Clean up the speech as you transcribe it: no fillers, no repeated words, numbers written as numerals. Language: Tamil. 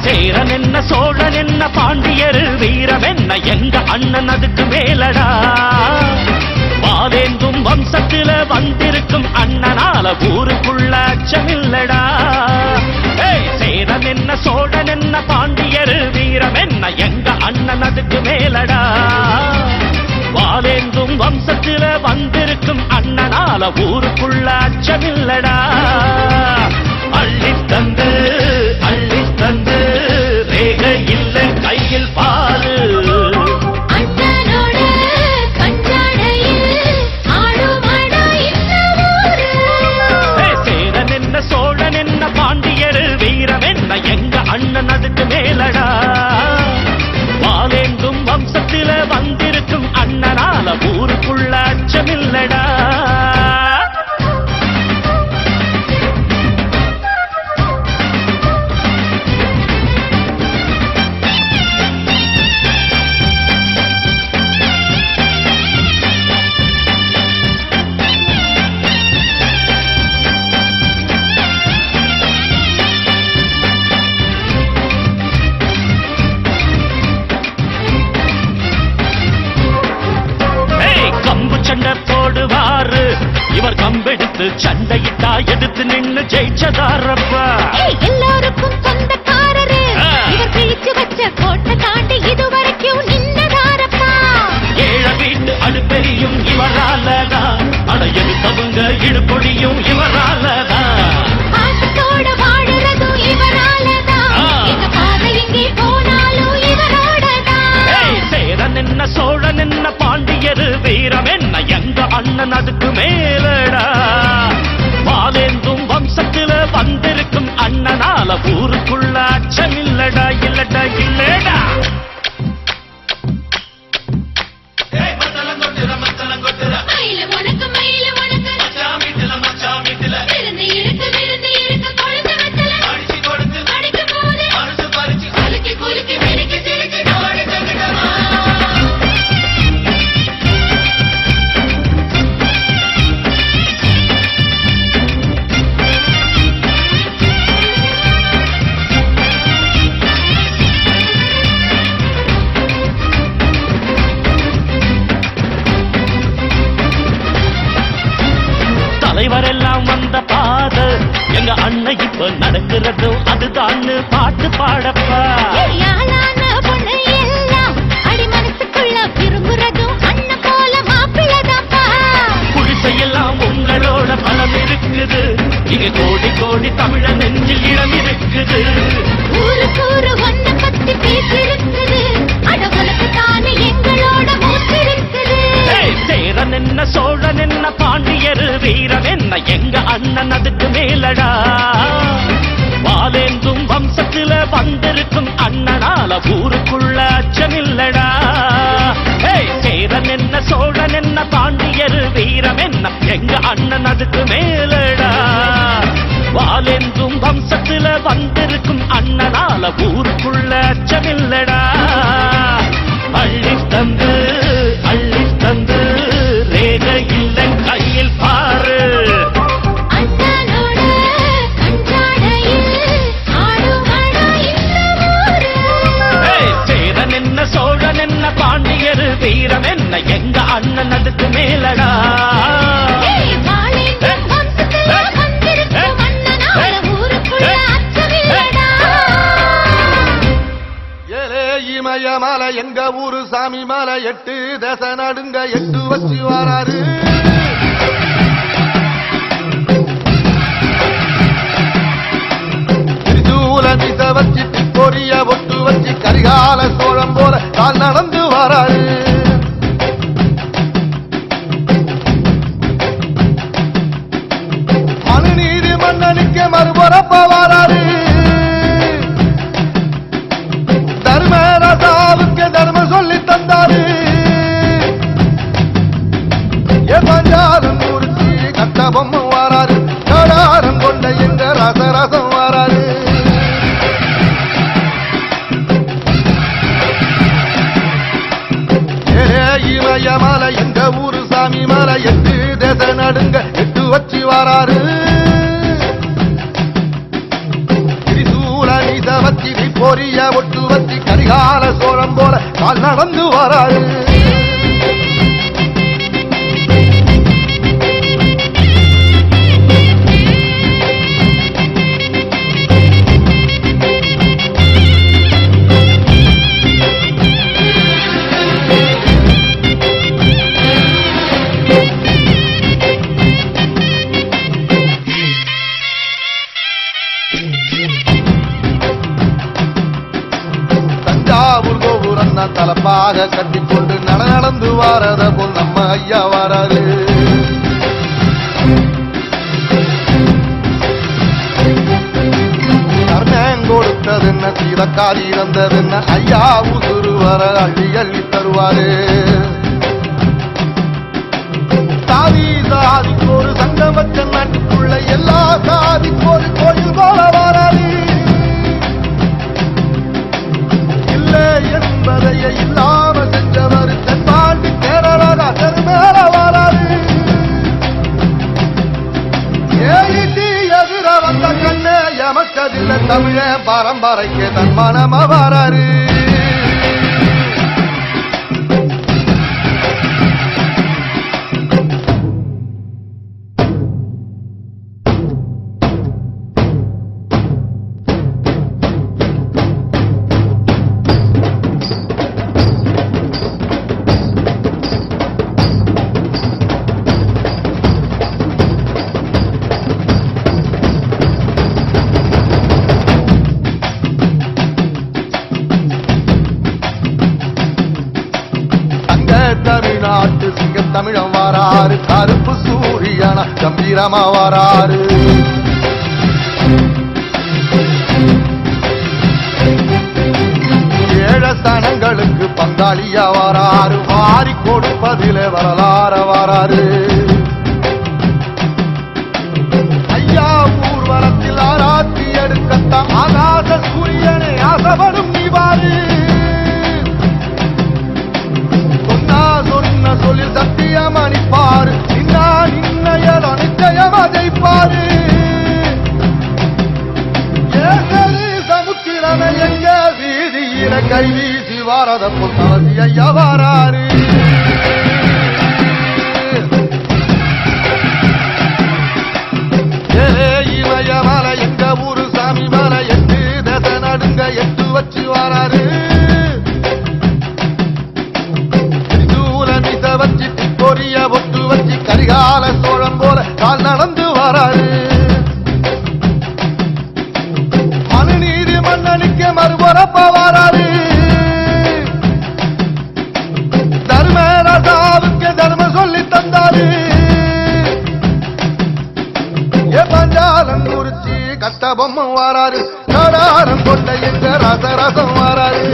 சேரன் என்ன சோழன் என்ன பாண்டியர் வீரம் என்ன எங்க அண்ணன் அதுக்கு மேலடா வாவேந்தும் வம்சத்தில வந்திருக்கும் அண்ணனால ஊருக்குள்ள அச்சமில்லடா சேரன் என்ன சோழன் என்ன பாண்டியர் வீரம் என்ன எங்க அண்ணன் அதுக்கு மேலடா வாவேந்தும் வம்சத்தில வந்திருக்கும் அண்ணனால ஊருக்குள்ள அச்சமில்லடா அள்ளித்தந்து ரேக இல்ல கையில் பாரு சேரன் என்ன சோழன் என்ன பாண்டியர் வீரம் என்ன எங்க அண்ணன் அதுக்கு மேலடா வாவேந்தும் வம்சத்தில வந்திருக்கும் அண்ணனால ஊருக்குள்ள அச்சமில்லடா சண்டை போடுவாரு இவர் கம்பெடுத்து சண்டையிட்டா எடுத்து நின்னு ஜெயிச்சதாரப்பா எல்லாருக்கும் சொந்தக்காரரு இவர் கிழிச்சு வச்ச கோட்டை தாண்டி இதுவரைக்கும் நின்னதாரப்பா ஏழ வீட்டு அடுப்பெரியும் இவராலதான் அடையது தவுங்க இடுபொடியும் இவராலதான் ஆட்டத்தோட வாடுறதும் இவராலதான் எங்க பாதை எங்கே போனாலும் இவரோடதான் சேரன் என்ன சோழன் என்ன பாண்டியர் வீரம் என்ன எங்க அண்ணன் அதுக்கு மேலடா வாவேந்தும் வம்சத்தில வந்திருக்கும் அண்ணனால ஊருக்குள்ள அச்சமில்லடா இல்லடா இல்லடா தலைவரெல்லாம் வந்த பாத எங்க அண்ணன் இப்ப நடக்கிறதும் அதுதான் பாட்டு பாடப்பா பொண்ணு எல்லாம் அடி மனசுக்குள்ள விரும்புறதும் அண்ணன் போல மாப்பிள்ளதாப்பா குடிசையெல்லாம் உங்களோட பலம் இருக்குது இங்க கோடி கோடி தமிழ நெஞ்சில் இடம் இருக்குது ஊரு ஒன்ன பத்தி பேசிருக்குது அடவனுக்கு தானே எங்களோட மூச்சிருக்குது சேரன் என்ன சோழன் என்ன பாண்டியர் வீரம் என்ன எங்க அண்ணன் அதுக்கு மேலடா வாவேந்தும் வம்சத்தில வந்திருக்கும் அண்ணனால ஊருக்குள்ள அச்சமில்லடா சேரன் என்ன சோழன் என்ன பாண்டியர் வீரம் என்ன எங்க அண்ணன் அதுக்கு மேலடா வாவேந்தும் வம்சத்தில வந்திருக்கும் அண்ணனால ஊருக்குள்ள அச்சமில்லடா அள்ளித்தந்து ரேக இல்ல கையில் பாரு சேரன் என்ன சோழன் என்ன பாண்டியர் வீரம் என்ன எங்க அண்ணன் அதுக்கு மேலடா மலை எங்க ஊரு சாமி மலை 8 தேச நடுங்க 8 வச்சு வராரு திருச்சூல மிச வச்சு பொரிய ஒட்டு வச்சு கரிகால சோழம் போல கால் நடந்து வராரு மனுநீதி மன்னனுக்கு மறுபரப்ப வராரு தர்மராஜாவுக்கு தர்மம் சொல்லி தந்தாரு பஞ்சாரம் குறிச்சி கட்ட பொம்மை வாராரு கடாரம் கொண்ட எங்க ரசரசம் வாராரு கால் நடந்து வராரு. தஞ்சாவூர் கோபுரம் தான் தலப்பாக கட்டிக்கொண்டு நடந்து வாரத போல் நம்ம ஐயா வராரு. கர்ணன் கொடுத்ததென்ன சீதக்காரி இறந்ததென்ன ஐயா உசுறு வர அள்ளி அள்ளி தருவாரு. சாதி சாதிக்கு ஒரு சங்கமற்ற நாட்டுக்குள்ள எல்லா சாதிக்கு ஒரு கோயில் போல வராரு. இல்லை என்பதையே இல்லாம செஞ்சவர் தென்பாண்டி கேரளா தெருமேல வராரு. ஏறிட்டு எதிர வந்த கண்ணே எமக்கதில்ல தமிழ பரம்பரைக்கு தன் மனம வராரு. தமிழ்நாட்டு சிங்க தமிழம் வராரு. கருப்பு சூரியனா கம்பீரமா வராரு. ஏழஸ்தானங்களுக்கு பங்காளியா வராரு. வாரி கொடுப்பதிலே வரலாற வராரு. ஐயா ஊர்வலத்தில் ஆராய்ச்சி எடுக்கத்தான் ஆகாச சூரியனை ஆசைப்படும் நீவாரு. சொன்ன சொல்லில் சத்தியம் அணிப்பாரு. நின்னையதோ நிச்சயம் அதைப்பாரு. சமுத்திரன எங்க வீதியில கை வீசி வாரத பொன்னவசி ஐயா வராரு. இமய மலை எங்க ஊரு சாமி மலை 8 தசை நடுங்க 8 வச்சு வராரு. வச்சு பொரிய ஒட்டு வச்சு கரிகால சோழம் போல கால் நடந்து வராரு. மனுநீதி மன்னனுக்கு மறுபரப்ப வராரு. தர்மராசாவுக்கு தர்ம சொல்லி தந்தாரு. பஞ்சாலம் குறிச்சி கட்ட பொம்மை வராரு. கடாரம் கொண்ட எங்க ரசரசம் வராரு.